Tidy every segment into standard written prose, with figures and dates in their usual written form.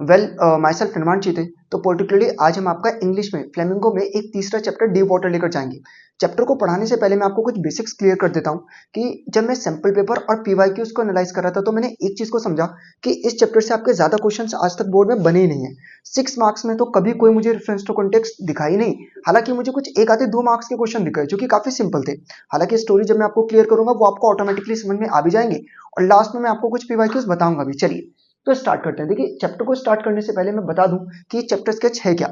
Well, my self निर्माण चीते। तो पर्टिकुलरली आज हम आपका इंग्लिश में फ्लेमिंगो में एक तीसरा चैप्टर डीप वाटर लेकर जाएंगे। चैप्टर को पढ़ाने से पहले मैं आपको कुछ बेसिक्स क्लियर कर देता हूँ कि जब मैं सैम्पल पेपर और पीवाईक्यूज को एनालाइज कर रहा था तो मैंने एक चीज को समझा कि इस चैप्टर से आपके ज्यादा क्वेश्चंस आज तक बोर्ड में बने ही नहीं है। 6 मार्क्स में तो कभी कोई मुझे रेफरेंस टू कॉन्टेक्स्ट दिखाई नहीं। हालांकि मुझे कुछ एक आधे 2 मार्क्स के क्वेश्चन दिखाए जो कि काफी सिंपल थे। हालांकि स्टोरी जब मैं आपको क्लियर करूंगा वो आपको ऑटोमेटिकली समझ में आ भी जाएंगे और लास्ट में मैं आपको कुछ पीवाईक्यूज बताऊंगा भी। चलिए तो स्टार्ट करते हैं। देखिए, चैप्टर को स्टार्ट करने से पहले मैं बता दूं कि चैप्टर स्केच है क्या।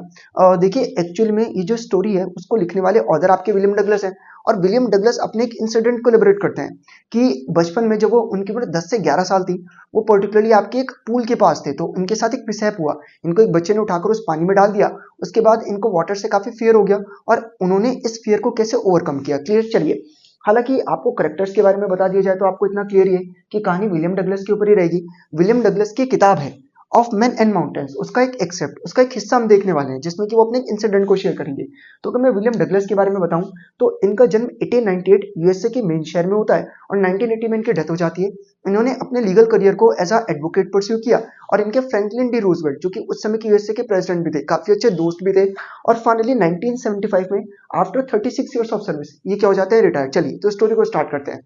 देखिए, एक्चुअल में ये जो स्टोरी है उसको लिखने वाले ऑथर आपके विलियम डगलस हैं। और विलियम डगलस अपने एक इंसिडेंट को लिबरेट करते हैं कि बचपन में जब वो उनकी उम्र 10 से 11 साल थी, वो पर्टिकुलरली आपके एक पूल के पास थे। तो उनके साथ एक मिसहैप हुआ। इनको एक बच्चे ने उठाकर उस पानी में डाल दिया। उसके बाद इनको वाटर से काफी फियर हो गया और उन्होंने इस फियर को कैसे ओवरकम किया। क्लियर? चलिए, हालांकि आपको करेक्टर्स के बारे में बता दिया जाए तो आपको इतना क्लियर ही है कि कहानी विलियम डगलस के ऊपर ही रहेगी। विलियम डगलस की किताब है ऑफ मैन एंड माउंटेन्स, उसका एक एक्सेप्ट, उसका एक हिस्सा हम देखने वाले हैं जिसमें कि वो अपने एक इंसिडेंट को शेयर करेंगे। तो अगर मैं विलियम डगलस के बारे में बताऊं तो इनका जन्म 1898 यूएसए के मेन शहर में होता है और 1980 में इनकी डेथ हो जाती है। इन्होंने अपने लीगल करियर को एज अ एडवोकेट परस्यू किया और इनके फ्रैंकलिन डी रूजवेल्ट जो कि उस समय के यूएसए के प्रेसिडेंट भी थे, काफी अच्छे दोस्त भी थे। और फाइनली 1975 में आफ्टर 36 ईयर्स ऑफ सर्विस ये क्या हो जाते हैं? रिटायर। चलिए तो स्टोरी को स्टार्ट करते हैं।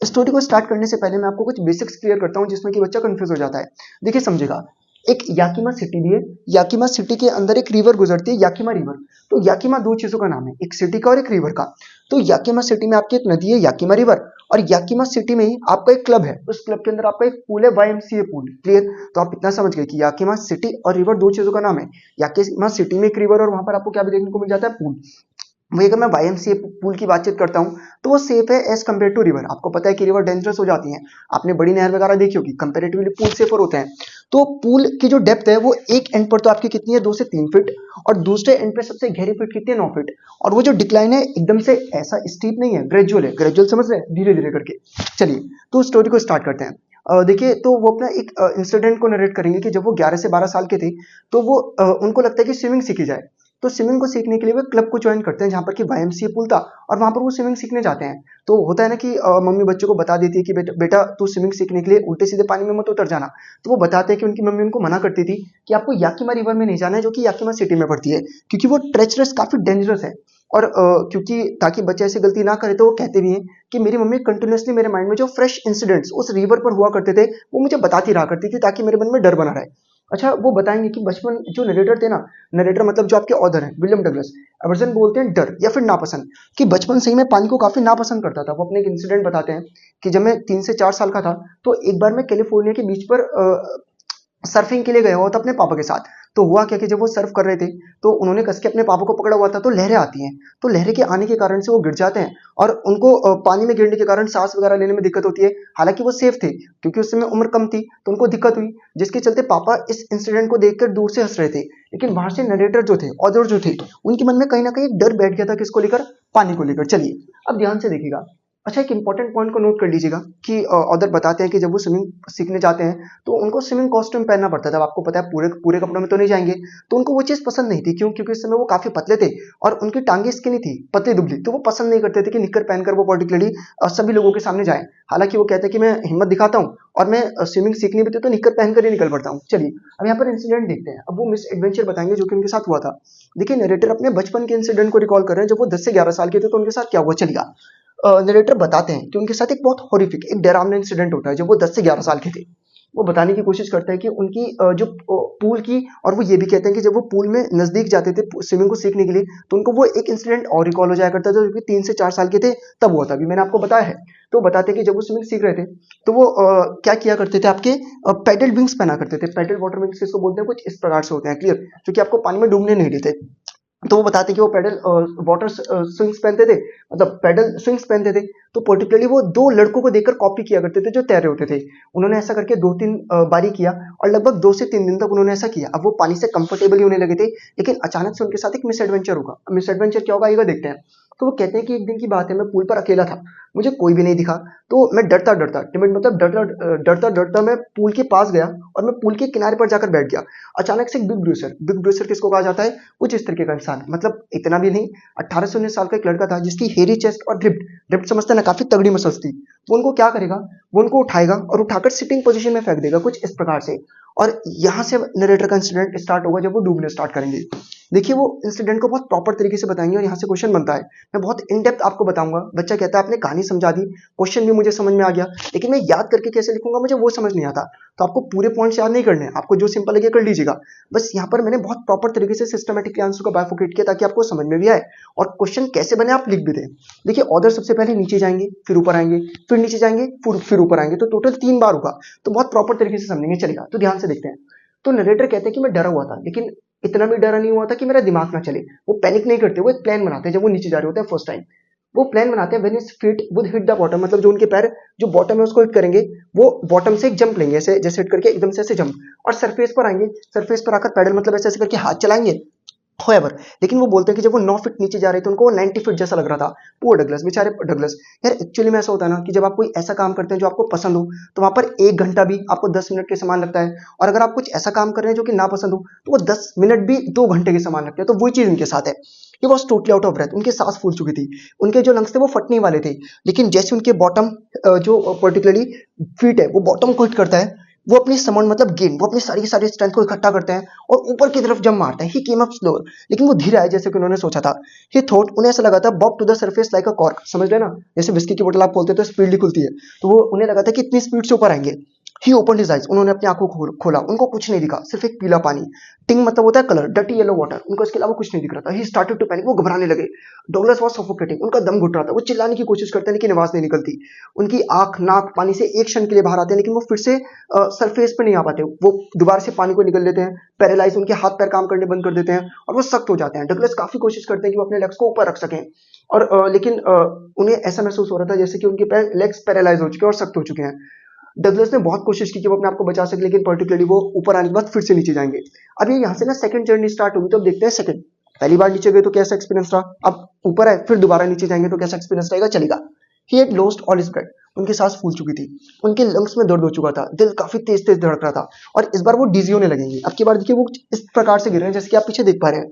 स्टोरी को स्टार्ट करने से पहले मैं आपको कुछ बेसिक्स क्लियर करता हूं जिसमें कि बच्चा कंफ्यूज हो जाता है। देखिए, समझेगा। एक याकीमा सिटी भी है। याकीमा सिटी के अंदर एक रिवर गुजरती है, याकीमा रिवर। तो याकीमा दो चीजों का नाम है, एक सिटी का और एक रिवर का। तो याकीमा सिटी में आपकी एक नदी है, याकीमा रिवर। और याकीमा सिटी में ही आपका एक क्लब है, उस क्लब के अंदर आपका एक पूल है, वाईएमसीए पूल। क्लियर? तो आप इतना समझ गए कि याकीमा सिटी और रिवर दो चीजों का नाम है। याकीमा सिटी में एक रिवर और वहां पर आपको क्या भी देखने को मिल जाता है? पूल। वही अगर मैं वाईएमसीए पूल की बातचीत करता हूँ तो वो सेफ है एज कम्पेयर टू रिवर। आपको पता है कि रिवर डेंजरस हो जाती है। आपने बड़ी नहर वगैरह देखी होगी, कंपेरेटिवली पूल सेफर होते हैं। तो पूल की जो डेप्थ है वो एक एंड पर तो आपकी कितनी है? 2 से 3 फीट। और दूसरे एंड पे सबसे गहरी फीट कितनी है? 9 फीट। और वो जो डिक्लाइन है एकदम से ऐसा स्टीप नहीं है, ग्रेजुअल है। ग्रेजुअल समझ रहे हैं? धीरे धीरे करके। चलिए तो स्टोरी को स्टार्ट करते हैं। देखिए, तो वो अपना एक इंसिडेंट को नरेट करेंगे कि जब वो 11 से 12 साल के थे तो वो उनको लगता है कि स्विमिंग सीखी जाए। तो स्विमिंग को सीखने के लिए वो क्लब को ज्वाइन करते हैं जहाँ पर कि वाईएमसीए पूल था और वहाँ पर वो स्विमिंग सीखने जाते हैं। तो होता है ना कि मम्मी बच्चों को बता देती है कि बेटा बेटा तू स्विमिंग सीखने के लिए उल्टे सीधे पानी में मत उतर जाना। तो वो बताते हैं कि उनकी मम्मी उनको मना करती थी कि आपको याकीमा रिवर में नहीं जाना है जो कि याकीमा सिटी में पड़ती है, क्योंकि वो ट्रेचरस काफी डेंजरस है। और क्योंकि ताकि बच्चे ऐसी गलती ना करे तो वो कहते भी हैं कि मेरी मम्मी कंटिन्यूसली मेरे माइंड में जो फ्रेश इंसिडेंट्स उस रिवर पर हुआ करते थे वो मुझे बताती रहा करती थी ताकि मेरे मन में डर बना रहे। अच्छा, वो बताएंगे कि बचपन जो नरेटर थे ना, नरेटर मतलब जो आपके ऑथर हैं विलियम डगलस, एवर्सन बोलते हैं डर या फिर नापसंद, कि बचपन से ही मैं पानी को काफी नापसंद करता था। वो अपने एक इंसिडेंट बताते हैं कि जब मैं 3 से 4 साल का था तो एक बार मैं कैलिफोर्निया के बीच पर सर्फिंग के लिए गया हुआ था अपने पापा के साथ। तो हुआ क्या कि जब वो सर्फ कर रहे थे तो उन्होंने कस के अपने पापा को पकड़ा हुआ था। तो लहरें आती हैं, तो लहरें के आने के कारण से वो गिर जाते हैं और उनको पानी में गिरने के कारण सांस वगैरह लेने में दिक्कत होती है। हालांकि वो सेफ थे क्योंकि उस समय उम्र कम थी तो उनको दिक्कत हुई, जिसके चलते पापा इस इंसिडेंट को देखकर दूर से हंस रहे थे। लेकिन बाहर से नरेटर जो थे, ऑथर जो थे, उनके मन में कहीं ना कहीं एक डर बैठ गया था किसको लेकर? पानी को लेकर। चलिए अब ध्यान से देखिएगा। अच्छा, एक इंपॉर्टेंट पॉइंट को नोट कर लीजिएगा कि ऑथर बताते हैं कि जब वो स्विमिंग सीखने जाते हैं तो उनको स्विमिंग कॉस्ट्यूम पहनना पड़ता था। अब आपको पता है पूरे पूरे कपड़ों में तो नहीं जाएंगे। तो उनको वो चीज़ पसंद नहीं थी। क्यों? क्योंकि उस समय वो काफ़ी पतले थे और उनकी टांगे स्किनी थी, पतली दुबली। तो वो पसंद नहीं करते थे कि निक्कर पहनकर वो पर्टिकुलरली सभी लोगों के सामने जाए। हालांकि वो कहते हैं कि मैं हिम्मत दिखाता हूँ और मैं स्विमिंग सीखनी भी थी तो निक्कर पहनकर ही निकल पड़ता हूँ। चलिए अब यहाँ पर इंसिडेंट देखते हैं। अब वो मिस एडवेंचर बताएंगे जो कि उनके साथ हुआ था। देखिए, नरेटर अपने बचपन के इंसिडेंट को रिकॉल कर रहे हैं। जब वो 10 से 11 साल के थे तो उनके साथ क्या हुआ? चलिए, नरेटर बताते हैं कि उनके साथ एक बहुत हॉरिफिक, एक डरावना इंसिडेंट होता है जब वो 10 से 11 साल के थे। वो बताने की कोशिश करते हैं कि उनकी जो पूल की, और वो ये भी कहते हैं कि जब वो पूल में नजदीक जाते थे स्विमिंग को सीखने के लिए तो उनको वो एक इंसिडेंट और रिकॉल हो जाया करता था जो कि 3 से 4 साल के थे तब हुआ था। अभी मैंने आपको बताया है। तो बताते हैं कि जब वो स्विमिंग सीख रहे थे तो वो क्या किया करते थे? आपके पेडल विंग्स पहना करते थे। पेडल वाटर विंग्स किसको बोलते हैं? कुछ इस प्रकार से होते हैं। क्लियर? जो कि आपको पानी में डूबने नहीं देते। तो वो बताते कि वो पेडल वाटर स्विंग्स पहनते थे, मतलब पेडल स्विंग्स पहनते थे। तो पर्टिकुलरली वो दो लड़कों को देखकर कॉपी किया करते थे जो तैर रहे होते थे। उन्होंने ऐसा करके 2-3 बारी किया और लगभग 2 से 3 दिन तक उन्होंने ऐसा किया। अब वो पानी से कंफर्टेबल ही होने लगे थे। लेकिन अचानक से उनके साथ एक मिस एडवेंचर होगा। मिस एडवेंचर क्या होगा आइएगा देखते हैं। तो वो कहते हैं कि एक दिन की बात है, मैं पूल पर अकेला था, मुझे कोई भी नहीं दिखा, तो मैं डरता डरता, टिमिड मतलब डरता डरता मैं पूल के पास गया और मैं पूल के किनारे पर जाकर बैठ गया। अचानक से एक बिग ब्रूसर किसको कहा जाता है, कुछ इस तरीके का इंसान, मतलब इतना भी नहीं, 18-19 साल का एक लड़का था जिसकी हेरी चेस्ट और रिप्ड समझते हैं ना, काफी तगड़ी मसल्स थी। वो उनको क्या करेगा, वो उनको उठाएगा और उठाकर सिटिंग पोजीशन में फेंक देगा कुछ इस प्रकार से। और यहाँ से नरेटर का इंसिडेंट स्टार्ट होगा जब वो डूबने स्टार्ट करेंगे। देखिए वो इंसिडेंट को बहुत प्रॉपर तरीके से बताएंगे और यहाँ से क्वेश्चन बनता है। मैं बहुत इन डेप्थ आपको बताऊंगा। बच्चा कहता है आपने कहानी समझा दी, क्वेश्चन भी मुझे समझ में आ गया, लेकिन मैं याद करके कैसे लिखूंगा मुझे वो समझ नहीं आता। तो आपको पूरे पॉइंट्स याद नहीं करने, आपको जो सिंपल लगे कर लीजिएगा। बस यहाँ पर मैंने बहुत प्रॉपर तरीके से सिस्टमेटिकली आंसर को बाइफोकेट किया ताकि आपको समझ में भी आए और क्वेश्चन कैसे बने आप लिख भी दें। देखिए ऑर्डर सबसे पहले नीचे जाएंगे, फिर ऊपर आएंगे, फिर नीचे जाएंगे, फिर ऊपर आएंगे, तो टोटल 3 बार होगा। तो बहुत प्रॉपर तरीके से समझेंगे, चलेगा। तो ध्यान से देखते हैं। तो नरेटर कहते हैं कि मैं डरा हुआ था, लेकिन इतना भी डरा नहीं हुआ था कि मेरा दिमाग ना चले। वो पैनिक नहीं करते, वो एक प्लान बनाते हैं जब वो नीचे जा रहे होते हैं फर्स्ट टाइम। वो प्लान बनाते हैं when his feet would hit the bottom, मतलब जो उनके पैर जो बॉटम है उसको हिट करेंगे, वो बॉटम से एक जंप लेंगे, ऐसे जैसे हिट करके एकदम से ऐसे जंप, और सरफेस पर आएंगे। सरफेस पर आकर पैडल मतलब ऐसे ऐसे करके हाथ चलाएंगे। होएवर, लेकिन वो बोलते हैं कि जब वो 9 फीट नीचे जा रहे थे उनको वो 90 फीट जैसा लग रहा था। पुअर डगलस, बेचारे डगलस। यार एक्चुअली में ऐसा होता है ना कि जब आप कोई ऐसा काम करते हैं जो आपको पसंद हो, तो वहां पर 1 घंटा भी आपको 10 मिनट के समान लगता है, और अगर आप कुछ ऐसा काम कर रहे हैं जो कि ना पसंद हो, तो वो 10 मिनट भी 2 घंटे के समान लगते हैं। तो वही चीज उनके साथ है। ये was totally out of breath, उनके सांस फूल चुकी थी, उनके जो लंग्स थे वो फटने वाले थे। लेकिन जैसे उनके बॉटम जो पर्टिकुलरली फीट है वो बॉटम को हिट करता है, वो अपनी समन मतलब गेन, वो अपनी सारी की सारी स्ट्रेंथ को इकट्ठा करते हैं और ऊपर की तरफ जंप मारते हैं। ही केम अप स्लोअर, लेकिन वो धीरे आए जैसे कि उन्होंने सोचा था। ही थॉट, उन्हें ऐसा लगा था, bob to the surface like a cork, समझ लेना जैसे विस्की की बोतल आप खोलते हैं तो स्पीडली खुलती है, तो वो उन्हें लगा था कि इतनी स्पीड से ऊपर आएंगे। ही ओपन हिज आइज, उन्होंने अपनी आंखों को खोला, उनको कुछ नहीं दिखा, सिर्फ एक पीला पानी। टिंग मतलब होता है कलर, डर्टी येलो वाटर, उनको इसके अलावा कुछ नहीं दिख रहा था। ही स्टार्टेड टू पैनिक, वो घबराने लगे। डॉगलस वाज सफोकेटिंग, उनका दम घुट रहा था, वो चिल्लाने की कोशिश करते हैं लेकिन आवाज नहीं निकलती। उनकी आंख नाक पानी से एक क्षण के लिए बाहर आते हैं, लेकिन वो फिर से सरफेस पर नहीं आ पाते, वो दोबारा से पानी को निकल लेते हैं। पैरालाइज, उनके हाथ पैर काम करने बंद कर देते हैं और वो सख्त हो जाते हैं। डगलस काफी कोशिश करते हैं कि वो अपने लेग्स को ऊपर रख सकें, और लेकिन उन्हें ऐसा महसूस हो रहा था जैसे कि उनके पैर लेग्स पैरालाइज हो चुके हैं और सख्त हो चुके हैं। डगलस ने बहुत कोशिश की कि वो अपने आप को बचा सके, लेकिन पर्टिकुलरली वो ऊपर आने के बाद फिर से नीचे जाएंगे। अब ये यहाँ से ना सेकंड जर्नी स्टार्ट होगी, तो अब देखते हैं सेकंड। पहली बार नीचे गए तो कैसा एक्सपीरियंस रहा, अब ऊपर है फिर दोबारा नीचे जाएंगे तो कैसा एक्सपीरियंस रहेगा, चलेगा। He had lost all his breath, उनकी सांस फूल चुकी थी, उनके लंग्स में दर्द हो चुका था, दिल काफी तेज तेज धड़क रहा था, और इस बार वो डिजी होने लगेंगे। अब की बार देखिए वो इस प्रकार से गिर रहे हैं जैसे कि आप पीछे देख पा रहे हैं।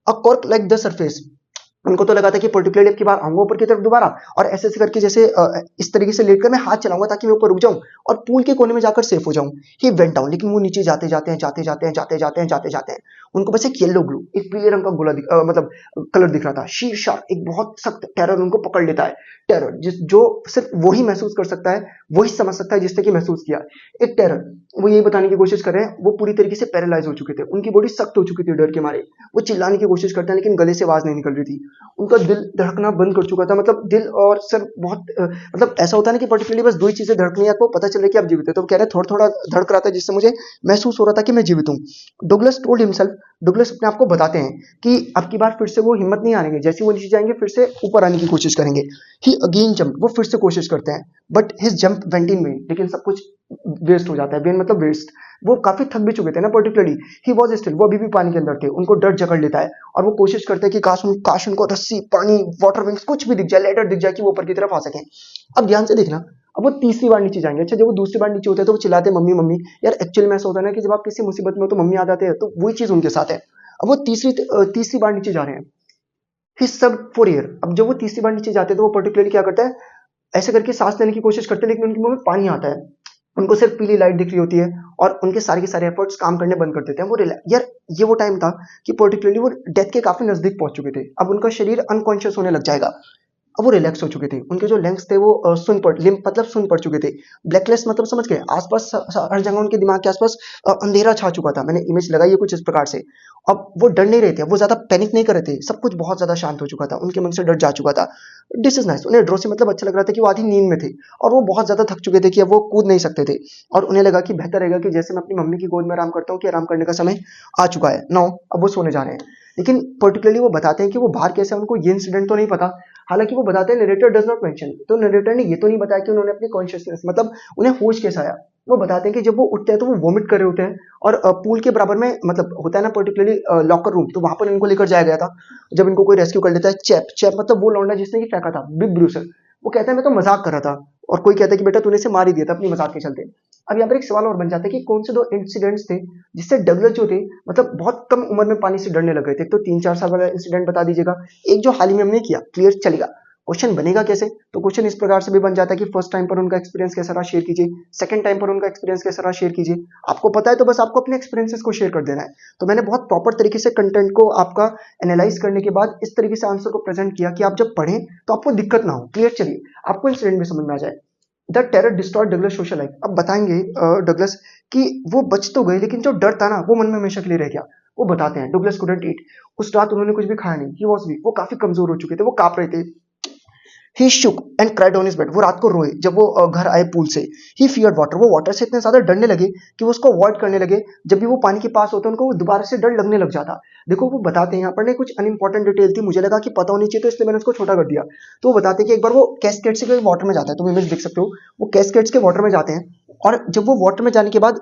अ कॉर्क लाइक द सरफेस, उनको तो लगा था कि पर्टिकुलरली अब की बार आऊंगा ऊपर की तरफ दोबारा, और ऐसे ऐसे करके जैसे इस तरीके से लेटकर मैं हाथ चलाऊंगा ताकि मैं ऊपर रुक जाऊं और पूल के कोने में जाकर सेफ हो जाऊं। ही वेंट डाउन, लेकिन वो नीचे जाते जाते हैं जाते जाते हैं जाते जाते हैं जाते जाते हैं। उनको बस एक येलो ग्लू, एक पीले रंग का गोला मतलब कलर दिख रहा था। शीर्षा, एक बहुत सख्त टेरर उनको पकड़ लेता है। टेरर जिस जो सिर्फ वही महसूस कर सकता है, वही समझ सकता है जिसने कि महसूस किया। एक टेरर, वो यही बताने की कोशिश कर रहे हैं, वो पूरी तरीके से पैरालाइज हो चुके थे, उनकी बॉडी सख्त हो चुकी थी डर के मारे। वो चिल्लाने की कोशिश करते हैं लेकिन गले से आवाज नहीं निकल रही थी। उनका दिल धड़कना बंद कर चुका था, मतलब दिल और सर बहुत मतलब ऐसा होता है ना कि पर्टिकुलरली बस दो ही चीजें धड़कनी है, आपको पता चल रहा है कि आप जीवित है, तो कह रहे थोड़ा थोड़ा धड़क रहा था जिससे मुझे महसूस हो रहा था कि मैं जीवित हूँ। डुगलस टोल्ड हिमसेल्फ, डुगलस अपने आप को बताते हैं कि अब की बार फिर से वो हिम्मत नहीं हारेंगे, जैसे वो नीचे जाएंगे फिर से ऊपर आने की कोशिश करेंगे। ही अगेन जंप, वो फिर से कोशिश करते हैं, but his jump went in when, लेकिन सब कुछ वेस्ट हो जाता है। वेन मतलब वेस्ट, वो काफी थक भी चुके थे ना पर्टिकुलरली। ही वॉज स्टिल, वो अभी भी पानी के अंदर थे, उनको डर जकड़ लेता है और वो कोशिश करते हैं कि काश उनको रस्सी, पानी, वाटर विंग्स कुछ भी दिख जाए, लेडर दिख जाए कि वो ऊपर की तरफ आ सके। अब ध्यान से देखना, अब वो तीसरी बार नीचे जाएंगे। अच्छा, जब वो दूसरी बार नीचे होते हैं तो वो चिल्लाते हैं मम्मी मम्मी। यार एक्चुअली में ऐसा होता है ना कि जब आप किसी मुसीबत में हो तो मम्मी आ जाते हैं, तो वही चीज उनके साथ है। अब वो तीसरी बार नीचे जा रहे हैं। ही सब फॉर एयर, अब जब वो तीसरी बार नीचे जाते हैं तो वो पर्टिकुलरली क्या करता है, ऐसे करके सांस लेने की कोशिश करते हैं, लेकिन उनके मुंह में पानी आता है, उनको सिर्फ पीली लाइट दिख रही होती है और उनके सारे के सारे एफर्ट्स काम करने बंद कर देते हैं। वो यार ये वो टाइम था कि पर्टिकुलरली वो डेथ के काफी नजदीक पहुंच चुके थे। अब उनका शरीर अनकॉन्शियस होने लग जाएगा। अब वो रिलैक्स हो चुके थे, उनके जो लेंस थे वो लिम्प मतलब सुन पड़ चुके थे। ब्लैकलेस मतलब समझ गए, आसपास हर जगह उनके दिमाग के आसपास अंधेरा छा चुका था। मैंने इमेज लगाई है कुछ इस प्रकार से। अब वो डर नहीं रहे थे, वो ज्यादा पैनिक नहीं कर रहे थे, सब कुछ बहुत ज्यादा शांत हो चुका था, उनके मन से डर जा चुका था। दिस इज नाइस, उन्हें ड्रो से मतलब अच्छा लग रहा था कि वो आधी नींद में थे और वो बहुत ज्यादा थक चुके थे कि अब वो कूद नहीं सकते थे, और उन्हें लगा कि बेहतर रहेगा कि जैसे मैं अपनी मम्मी की गोद में आराम करता हूँ कि आराम करने का समय आ चुका है। नाउ अब वो सोने जा रहे हैं। लेकिन पर्टिकुलरली वो बताते हैं कि वो बाहर कैसे, उनको ये इंसिडेंट तो नहीं पता, हालांकि वो बताते हैं नरेटर डज नॉट मेंशन, तो नरेटर ने ये तो नहीं बताया कि उन्होंने अपनी कॉन्शियसनेस मतलब उन्हें होश कैसा आया। वो बताते हैं कि जब वो उठते हैं तो वो वॉमिट कर रहे होते हैं और पूल के बराबर में मतलब होता है ना पर्टिकुलरली लॉकर रूम, तो वहां पर इनको लेकर जाया गया था। जब इनको कोई रेस्क्यू कर लेता है, चैप चैप मतलब वो लौंडा जिसने कि फेंका था, बिग ब्रूसर, वो कहता है मैं तो मजाक कर रहा था, और कोई कहता है कि बेटा तूने इसे मार ही दिया था अपनी मजाक के चलते। अब यहाँ पर एक सवाल और बन जाता है कि कौन से दो इंसिडेंट्स थे जिससे डगलस जो थे मतलब बहुत कम उम्र में पानी से डरने लग गए थे। तो 3-4 साल वाला इंसिडेंट बता दीजिएगा, एक जो हाल ही में हमने किया, क्लियर चलेगा। क्वेश्चन बनेगा कैसे, तो क्वेश्चन इस प्रकार से भी बन जाता है कि फर्स्ट टाइम पर उनका एक्सपीरियंस कैसा रहा शेयर कीजिए, सेकंड टाइम पर उनका एक्सपीरियंस कैसा रहा शेयर कीजिए। आपको पता है तो बस आपको अपने एक्सपीरियंसेस को शेयर कर देना है। तो मैंने बहुत प्रॉपर तरीके से कंटेंट को आपका एनालाइज करने के बाद इस तरीके से आंसर को प्रेजेंट किया कि आप जब पढ़ें तो आपको दिक्कत ना हो। क्लियर, चलिए आपको इंसिडेंट भी समझ में आ जाए। The terror destroyed Douglas social life. अब बताएंगे डगलस कि वो बच तो गए लेकिन जो डर था ना वो मन में हमेशा के लिए रह गया। वो बताते हैं डगलस कुडंट ईट, उस रात उन्होंने कुछ भी खाया नहीं, ही वॉज वीक, वो काफी कमजोर हो चुके थे, वो कांप रहे थे। He shook and cried on his bed, वो रात को रोए जब वो घर आए पूल से। ही फियर्ड वाटर, वो वाटर से इतने ज्यादा डरने लगे कि वो उसको अवॉइड करने लगे। जब भी वो पानी के पास होते उनको वो दोबारा से डर लगने लग जाता। देखो वो बताते हैं यहाँ पर कुछ अनइंपॉर्टेंट डिटेल थी, मुझे लगा कि पता होनी चाहिए तो इसलिए मैंने उसको छोटा कर दिया। तो वो बताते हैं कि एक बार वो कैस्केड से वाटर में जाता है, तुम इमेज देख सकते हो, वो कैस्केड्स के वाटर में जाते हैं। और जब वो वाटर में जाने के बाद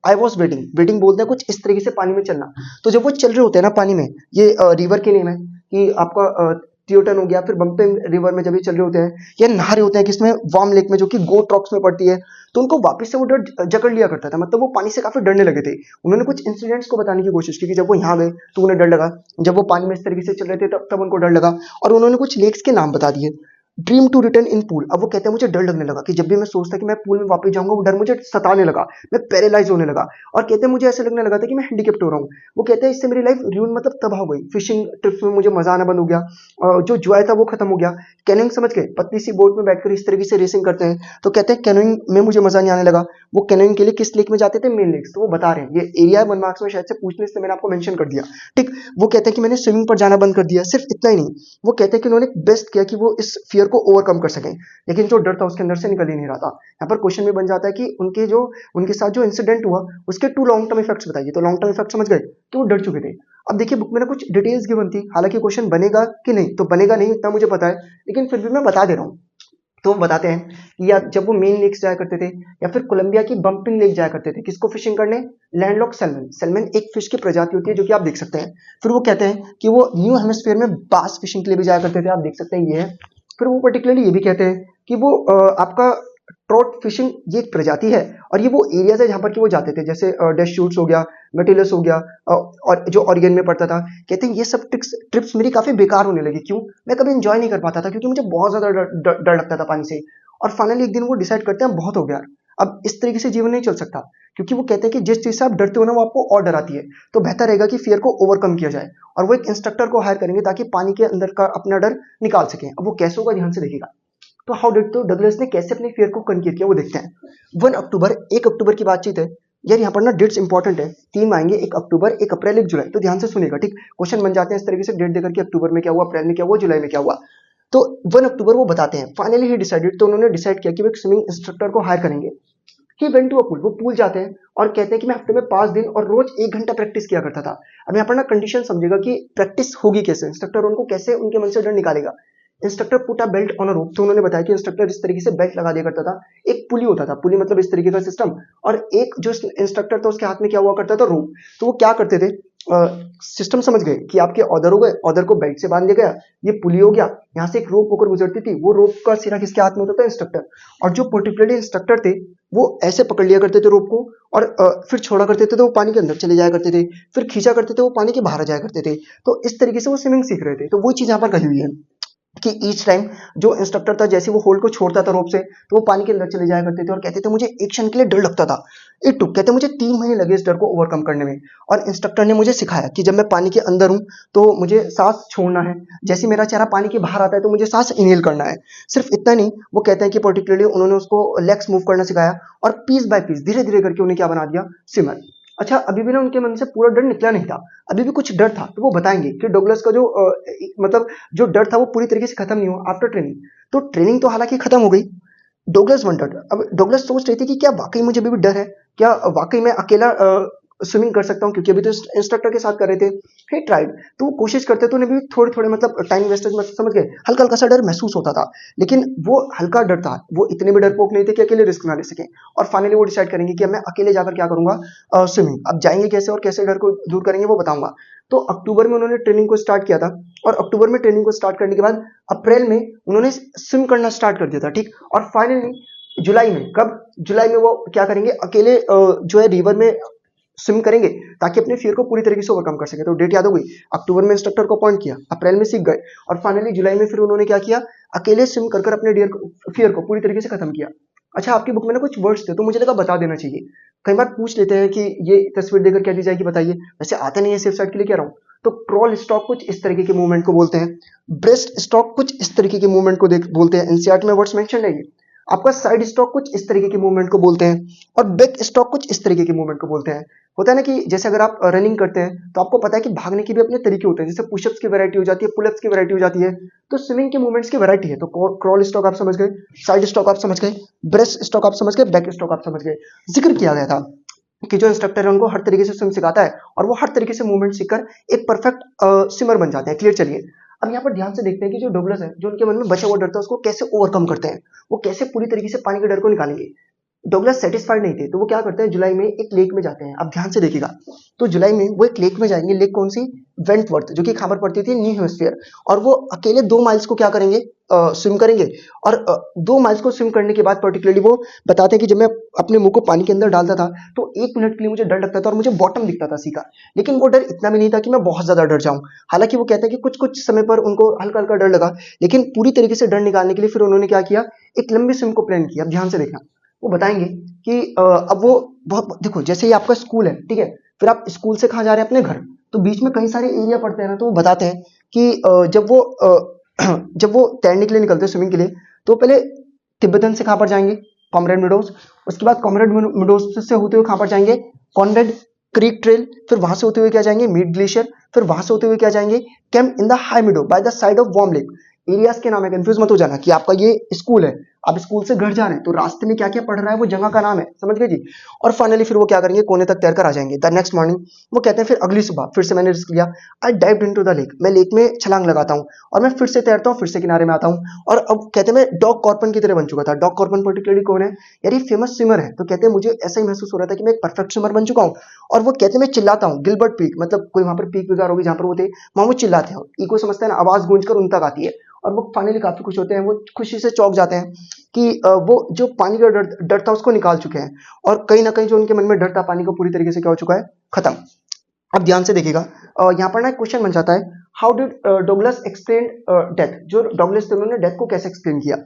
आई वॉज वेडिंग, वेडिंग बोलते हैं कुछ इस तरीके से पानी में चलना। तो जब वो चल रहे होते हैं ना पानी में, ये रिवर के नेम है कि आपका ट्यूटन हो गया, फिर बम्पे रिवर में जब ये चल रहे होते हैं या नहा रहे होते हैं किसमें, वार्म लेक में जो कि गोट रॉक्स में पड़ती है, तो उनको वापस से वो डर जकड़ लिया करता था, मतलब वो पानी से काफी डरने लगे थे। उन्होंने कुछ इंसिडेंट्स को बताने की कोशिश की कि जब वो यहाँ गए तो उन्हें डर लगा, जब वो पानी में इस तरीके से चल रहे थे तब तब उनको डर लगा। और उन्होंने कुछ लेक्स के नाम बता दिए। Dream to return in pool, अब वो कहते हैं मुझे डर लगने लगा कि जब भी मैं सोचता कि मैं पूल में वापस जाऊंगा वो डर मुझे सताने लगा, मैं पैरालाइज होने लगा। और कहते हैं मुझे ऐसे लगने लगा था कि मैं हैंडीकेप्ट हो रहा हूँ। वो कहते हैं इससे मेरी लाइफ रूइन मतलब तबाह हो गई, फिशिंग ट्रिप्स में मुझे मजा आना बंद हो गया, जो जॉय था वो खत्म हो गया। कैनोइंग समझ गए, पतली सी बोट में बैठकर इस तरीके से रेसिंग करते हैं, तो कहते हैं कैनोइंग में मुझे मजा नहीं आने लगा। वो कैनोइंग के लिए किस लेक में जाते थे, मेन लेक्स, तो वो बता रहे हैं ये एरिया 1 मार्क्स में शायद से पूछने से मैंने आपको मेंशन कर दिया। ठीक, वो कहते हैं कि मैंने स्विमिंग पर जाना बंद कर दिया। सिर्फ इतना ही नहीं, वो कहते हैं कि उन्होंने बेस्ट किया कि वो इस फियर को ओवरकम कर सकें, लेकिन जो डर था उसके अंदर से निकल ही नहीं रहा था। यहाँ पर क्वेश्चन भी बन जाता है कि उनके साथ जो इंसिडेंट हुआ उसके 2 लॉन्ग टर्म इफेक्ट्स बताइए। तो लॉन्ग टर्म इफेक्ट समझ गए, तो वो डर चुके थे। अब देखिए बुक में ना कुछ डिटेल्स गिवन थी, हालांकि क्वेश्चन बनेगा कि नहीं, तो बनेगा नहीं इतना मुझे पता है, लेकिन फिर भी मैं बता दे रहा हूँ। तो वो बताते हैं कि या जब वो मेन लेक्स जाया करते थे या फिर कोलंबिया की बम्पिंग लेक जाया करते थे, किसको फिशिंग करने, लैंडलॉक सैल्मन। सैल्मन एक फिश की प्रजाति होती है जो कि आप देख सकते हैं। फिर वो कहते हैं कि वो न्यू हेमिस्फीयर में बास फिशिंग के लिए भी जाया करते थे, आप देख सकते हैं ये है। फिर वो पर्टिकुलरली ये भी कहते हैं कि वो आपका ट्रॉट फिशिंग ये एक प्रजाति है, और ये वो एरियाज है जहां पर कि वो जाते थे, जैसे डेश शूट्स हो गया, मेटिलस हो गया, और जो ऑरिगन में पड़ता था। कहते हैं ये सब ट्रिप्स मेरी काफी बेकार होने लगी, क्यों, मैं कभी एंजॉय नहीं कर पाता था क्योंकि मुझे बहुत ज्यादा डर लगता था पानी से। और फाइनली एक दिन वो डिसाइड करते हैं बहुत हो गया, अब इस तरीके से जीवन नहीं चल सकता, क्योंकि वो कहते हैं कि जिस चीज से आप डरते हो ना वो आपको और डराती है, तो बेहतर रहेगा कि फियर को ओवरकम किया जाए। और वो एक इंस्ट्रक्टर को हायर करेंगे ताकि पानी के अंदर का अपना डर निकाल सकें। अब वो कैसे होगा, ध्यान से देखिएगा। तो हाउ डिड, तो डगलस ने कैसे अपने फियर को कनक्यूर किया वो देखते हैं। 1 अक्टूबर, 1 अक्टूबर की बातचीत है यार, यहाँ पर ना डेट्स इंपॉर्टेंट है, 3 आएंगे, 1 अक्टूबर, 1 अप्रैल, 1 जुलाई, तो ध्यान से सुनेगा। ठीक, क्वेश्चन बन जाते हैं इस तरीके से डेट देकर के, अक्टूबर में क्या हुआ, अप्रैल में क्या हुआ, जुलाई में क्या हुआ। तो 1 अक्टूबर वो बताते हैं, फाइनली ही डिसाइडेड, तो उन्होंने डिसाइड किया कि वो एक स्विमिंग इंस्ट्रक्टर को हायर करेंगे। He went to a pool, वो पूल जाते हैं और कहते हैं कि मैं हफ्ते में 5 दिन और रोज 1 घंटा प्रैक्टिस किया करता था। अब यहाँ पर ना कंडीशन समझेगा कि प्रैक्टिस होगी कैसे, इंस्ट्रक्टर उनको कैसे उनके मन से डर निकालेगा। Instructor put a belt on a rope, तो उन्होंने बताया कि इंस्ट्रक्टर इस तरीके से बेल्ट लगा दिया करता था। एक पुली होता था, पुली मतलब इस तरीके का सिस्टम, और एक जो इंस्ट्रक्टर था उसके हाथ में क्या हुआ करता था, रोप। तो वो क्या करते थे, सिस्टम समझ गए कि आपके ऑर्डर हो गए, ऑर्डर को बेल्ट से बांध दिया गया, ये पुली हो गया, यहाँ से एक रोप होकर गुजरती थी, वो रोप का सिरा किसके हाथ में होता था, इंस्ट्रक्टर। और जो पर्टिकुलरली इंस्ट्रक्टर थे वो ऐसे पकड़ लिया करते थे रोप को, और फिर छोड़ा करते थे तो वो पानी के अंदर चले जाया करते थे, फिर खींचा करते थे वो पानी के बाहर जाया करते थे। तो इस तरीके से वो स्विमिंग सीख रहे थे। तो वो चीज यहाँ पर कही हुई है कि ईच टाइम जो इंस्ट्रक्टर था जैसे वो होल्ड को छोड़ता था रोप से, तो वो पानी के अंदर चले जाया करते थे, और कहते थे मुझे एक क्षण के लिए डर लगता था। इट टुक, कहते मुझे 3 महीने लगे इस डर को ओवरकम करने में। और इंस्ट्रक्टर ने मुझे सिखाया कि जब मैं पानी के अंदर हूं तो मुझे सांस छोड़ना है, जैसे मेरा चेहरा पानी के बाहर आता है तो मुझे सांस इनहेल करना है। सिर्फ इतना नहीं, वो कहते हैं कि पर्टिकुलरली उन्होंने उसको लेग्स मूव करना सिखाया, और पीस बाय पीस धीरे धीरे करके उन्हें क्या बना दिया, स्विमर। अच्छा, अभी भी ना उनके मन से पूरा डर निकला नहीं था, अभी भी कुछ डर था। तो वो बताएंगे कि डगलस का जो मतलब जो डर था वो पूरी तरीके से खत्म नहीं हुआ आफ्टर ट्रेनिंग। तो ट्रेनिंग तो हालांकि खत्म हो गई, डगलस वंडर्ड, अब डगलस सोच रही थी कि क्या वाकई मुझे अभी भी डर है, क्या वाकई मैं अकेला स्विमिंग कर सकता हूँ, क्योंकि अभी तो इंस्ट्रक्टर के साथ कर रहे थे। ही ट्राइड, तो वो कोशिश करते तो उन्हें भी थोड़े थोड़े मतलब टाइम वेस्टेज में, समझ गए, हल्का हल्का सा डर महसूस होता था, लेकिन वो हल्का डर था, वो इतने भी डरपोक नहीं थे कि अकेले रिस्क ना ले सके। और फाइनली वो डिसाइड करेंगे कि अब मैं अकेले जाकर क्या करूंगा, स्विमिंग। अब जाएंगे कैसे और कैसे डर को दूर करेंगे वो बताऊंगा। तो अक्टूबर में उन्होंने ट्रेनिंग को स्टार्ट किया था, और अक्टूबर में ट्रेनिंग को स्टार्ट करने के बाद अप्रैल में उन्होंने स्विम करना स्टार्ट कर दिया था, ठीक। और फाइनली जुलाई में, कब, जुलाई में वो क्या करेंगे, अकेले जो है रिवर में स्विम करेंगे, ताकि अपने फियर को पूरी तरीके से ओवरकम कर सके। तो डेट याद हो गई, अक्टूबर में इंस्ट्रक्टर को अपॉइंट किया, अप्रैल में सीख गए, और फाइनली जुलाई में फिर उन्होंने क्या किया, अकेले स्विम कर अपने फियर को पूरी तरीके से खत्म किया। अच्छा, आपकी बुक में ना कुछ वर्ड्स थे, तो मुझे लगा बता देना चाहिए। कई बार पूछ लेते हैं कि ये तस्वीर देकर क्या दी जाएगी, बताइए। वैसे आता नहीं है, सेफ साइड के लिए कह रहा हूँ। तो क्रॉल स्टॉक कुछ इस तरीके के मूवमेंट को बोलते हैं, ब्रेस्ट स्टॉक कुछ इस तरीके के मूवमेंट को बोलते हैं, एनसीईआरटी में वर्ड्स मेंशन है ये। आपका साइड स्टॉक कुछ इस तरीके के मूवमेंट को बोलते हैं, और बैक स्टॉक कुछ इस तरीके के मूवमेंट को बोलते हैं। होता है ना कि जैसे अगर आप रनिंग करते हैं तो आपको पता है कि भागने के भी अपने तरीके होते हैं, जैसे पुशअप्स की वैरायटी हो जाती है, पुलअप्स की वैरायटी हो जाती है। तो स्विमिंग के मूवमेंट्स की वैरायटी है। तो क्रॉल स्टॉक आप समझ गए, साइड स्टॉक आप समझ गए, ब्रेस्ट स्टॉक आप समझ गए, बैक स्टॉक आप समझ गए। जिक्र किया गया था कि जो इंस्ट्रक्टर है उनको हर तरीके से स्विम सिखाता है, और वो हर तरीके से मूवमेंट सीखकर एक परफेक्ट स्विमर बन जाते हैं। क्लियर, चलिए अब यहाँ पर ध्यान से देखते हैं कि जो डगलस है, जो उनके मन में बचा हुआ डर था, उसको कैसे ओवरकम करते हैं, वो कैसे पूरी तरीके से पानी के डर को निकालेंगे। डगलस सेटिस्फाइड नहीं थे, तो वो क्या करते हैं, जुलाई में एक लेक में जाते हैं। अब ध्यान से देखिएगा, तो जुलाई में वो एक लेक में जाएंगे। लेक कौन सी, वेंटवर्थ, जो कि खबर पड़ती थी न्यू हेमिस्फीयर। और वो अकेले 2 माइल्स को क्या करेंगे, स्विम करेंगे। और 2 माइल्स को स्विम करने के बाद पर्टिकुलरली वो बताते हैं कि जब मैं अपने मुंह को पानी के अंदर डालता था तो 1 मिनट के लिए मुझे डर लगता था, और मुझे बॉटम दिखता था सीधा। लेकिन वो डर इतना भी नहीं था कि मैं बहुत ज्यादा डर जाऊं। हालांकि वो कहते हैं कि कुछ कुछ समय पर उनको हल्का हल्का डर लगा, लेकिन पूरी तरीके से डर निकालने के लिए फिर उन्होंने क्या किया, एक लंबी स्विम को प्लान किया। अब ध्यान से देखना, वो बताएंगे कि अब वो बहुत, देखो जैसे ही आपका स्कूल है, ठीक है, फिर आप स्कूल से कहाँ जा रहे हैं, अपने घर। तो बीच में कई सारे एरिया पड़ते हैं ना, तो वो बताते हैं कि जब वो तैरने के लिए निकलते हैं, स्विमिंग के लिए, तो पहले तिब्बतन से कहाँ पर जाएंगे, कॉमरेड मिडोज। उसके बाद कॉमरेड मिडोज से होते हुए कहाँ पर जाएंगे, कॉनरेड क्रीक ट्रेल। फिर वहां से होते हुए क्या जाएंगे, मीड ग्लेशियर। फिर वहां से होते हुए क्या जाएंगे, camp in the high मिडो by the side of warm lake. Areas के नाम है, कंफ्यूज मत हो जाना कि आपका ये स्कूल है, आप स्कूल से घर जा रहे हैं, तो रास्ते में क्या क्या पढ़ रहा है वो जगह का नाम है, समझ गए जी। और फाइनली फिर वो क्या करेंगे, कोने तक तैरकर आ जाएंगे। द नेक्स्ट मॉर्निंग वो कहते हैं फिर अगली सुबह फिर से मैंने रिस्क लिया, आई डाइव्ड इनटू द लेक, मैं लेक में छलांग लगाता हूँ, और मैं फिर से तैरता हूँ, फिर से किनारे में आता हूँ। और अब कहते हैं मैं डॉग कॉर्पन की तरह बन चुका था। डॉग कॉर्पन पर्टिकुलरली कौन है, यार ये फेमस स्विमर है। तो कहते हैं मुझे ऐसा ही महसूस हो रहा था कि मैं एक परफेक्ट स्विमर बन चुका हूँ। और वो कहते हैं मैं चिल्लाता हूँ, गिलबर्ट पीक, मतलब कोई वहां पर पीक वगैरह होगी जहां पर वो थे, वहां वो चिल्लाते हैं, इको समझते हैं ना, आवाज गूंज कर उन तक आती है। और वो फाइनली काफी खुश होते हैं, वो खुशी से चौंक जाते हैं कि वो जो पानी का डर था उसको निकाल चुके हैं, और कहीं ना कहीं जो उनके मन में डर था पानी को पूरी तरीके से क्या हो चुका है, खत्म। अब ध्यान से देखिएगा, यहाँ पर ना एक क्वेश्चन बन जाता है, how did Douglas explain death. जो डगलस थे उन्होंने डेथ को कैसे एक्सप्लेन किया।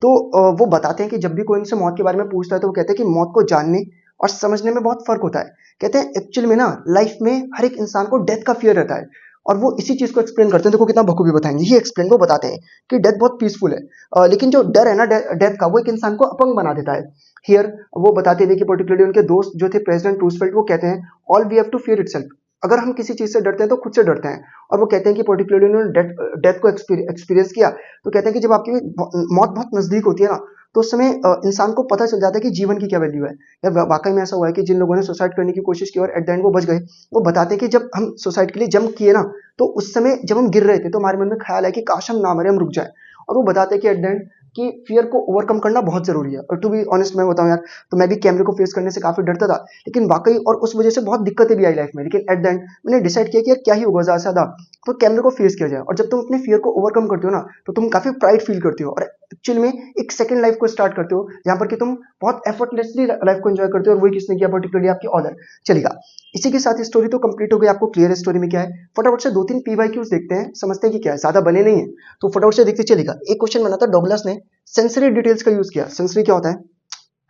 तो वो बताते हैं कि जब भी कोई उनसे मौत के बारे में पूछता है तो वो कहते हैं कि मौत को जानने और समझने में बहुत फर्क होता है। कहते हैं एक्चुअल में ना लाइफ में हर एक इंसान को डेथ का फियर रहता है, और वो इसी चीज को एक्सप्लेन करते हैं। देखो कितना बखूबी बताएंगे, ये एक्सप्लेन वो बताते हैं कि डेथ बहुत पीसफुल है, लेकिन जो डर है ना डेथ का, वो एक इंसान को अपंग बना देता है। हियर वो बताते थे कि पर्टिकुलरली उनके दोस्त जो थे प्रेसिडेंट रूजवेल्ट, वो कहते हैं all we have to fear itself. अगर हम किसी चीज से डरते हैं तो खुद से डरते हैं। और वो कहते हैं कि पर्टिकुलरली उन्होंने डेथ को एक्सपीरियंस किया, तो कहते हैं कि जब आपकी मौत बहुत नजदीक होती है ना, तो उस समय इंसान को पता चल जाता है कि जीवन की क्या वैल्यू है। यार वाकई में ऐसा हुआ है कि जिन लोगों ने सुसाइड करने की कोशिश की और एट द एंड वो बच गए, वो बताते हैं कि जब हम सुसाइड के लिए जंप किए ना, तो उस समय जब हम गिर रहे थे तो हमारे मन में ख्याल है कि काश हम ना मरे, हम रुक जाए। और वो बताते हैं कि एट द एंड कि फियर को ओवरकम करना बहुत जरूरी है। और टू बी ऑनेस्ट मैं बताऊं यार, तो मैं भी कैमरे को फेस करने से काफी डरता था, लेकिन वाकई और उस वजह से बहुत दिक्कतें भी आई लाइफ में, लेकिन एट द एंड मैंने डिसाइड किया कि यार क्या ही होगा ज्यादा से ज्यादा, तो कैमरे को फेस किया जाए। और जब तुम अपने फियर को ओवरकम करते हो ना, तो तुम काफी प्राइड फील करते हो, और एक्चुअल में एक सेकंड लाइफ को स्टार्ट करते हो जहां पर कि तुम बहुत एफर्टलेसली लाइफ को एंजॉय करते हो। और वही किसने किया, पर्टिकुलरली आपकी ऑर्डर। चलेगा, इसी के साथ स्टोरी तो कंप्लीट हो गई। आपको क्लियर है स्टोरी में क्या है। फटाफट से 2-3 पीवाईक्यूज देखते हैं, समझते हैं कि क्या है, ज्यादा बने नहीं है, तो फटाफट से देखते चलेगा। एक क्वेश्चन बना था, डगलस ने सेंसरी डिटेल्स का यूज किया। सेंसरी क्या होता है,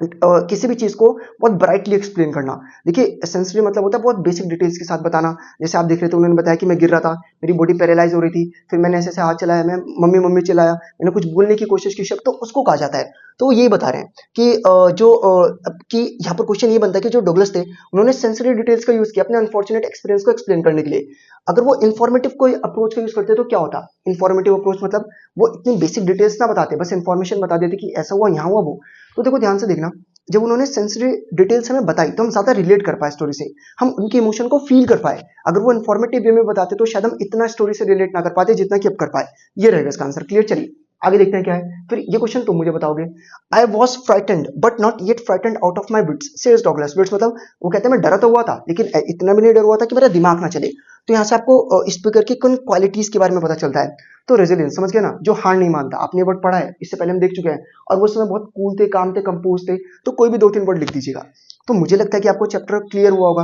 किसी भी चीज को बहुत ब्राइटली एक्सप्लेन करना। देखिए सेंसरी मतलब होता है बहुत बेसिक डिटेल्स के साथ बताना। जैसे आप देख रहे थे, उन्होंने बताया कि मैं गिर रहा था, मेरी बॉडी पैरालाइज हो रही थी, फिर मैंने ऐसे हाथ चलाया, मैं मम्मी मम्मी चिल्लाया, मैंने कुछ बोलने की कोशिश की शब्द, तो उसको कहा जाता है। तो वो यही बता रहे हैं कि कि यहाँ पर क्वेश्चन ये बनता है कि जो डगलस थे उन्होंने सेंसरी डिटेल्स का यूज किया अपने अनफॉर्चुनेट एक्सपीरियंस को एक्सप्लेन करने के लिए। अगर वो इन्फॉर्मेटिव कोई अप्रोच का यूज करते तो क्या होता, इन्फॉर्मेटिव अप्रोच मतलब वो इतनी बेसिक डिटेल्स ना बताते, बस इन्फॉर्मेशन बता देते कि ऐसा हुआ, यहाँ हुआ, वो। तो देखो ध्यान से देखना, जब उन्होंने सेंसरी डिटेल्स हमें बताई तो हम ज़्यादा रिलेट कर पाए स्टोरी से, हम उनके इमोशन को फील कर पाए। अगर वो इन्फॉर्मेटिव वे में बताते तो शायद हम इतना स्टोरी से रिलेट ना कर पाते जितना कि अब कर पाए। ये रहेगा इसका आंसर। क्लियर? चलिए आगे देखते हैं क्या है। फिर ये क्वेश्चन तुम मुझे बताओगे। I was frightened but not yet frightened out of my wits says Douglas. Wits मतलब वो कहते हैं मैं डरा तो हुआ था लेकिन इतना भी नहीं डर हुआ था कि मेरा दिमाग ना चले। तो यहाँ से आपको स्पीकर की किन क्वालिटीज के बारे में पता चलता है। तो रेजिलियंस, समझ गए ना, जो हार नहीं मानता। आपने वर्ड पढ़ा है, इससे पहले हम देख चुके हैं। और वो समय बहुत कूल थे, काम थे, कंपोज थे। तो कोई भी 2-3 वर्ड लिख दीजिएगा। तो मुझे लगता है कि आपको चैप्टर क्लियर हुआ होगा।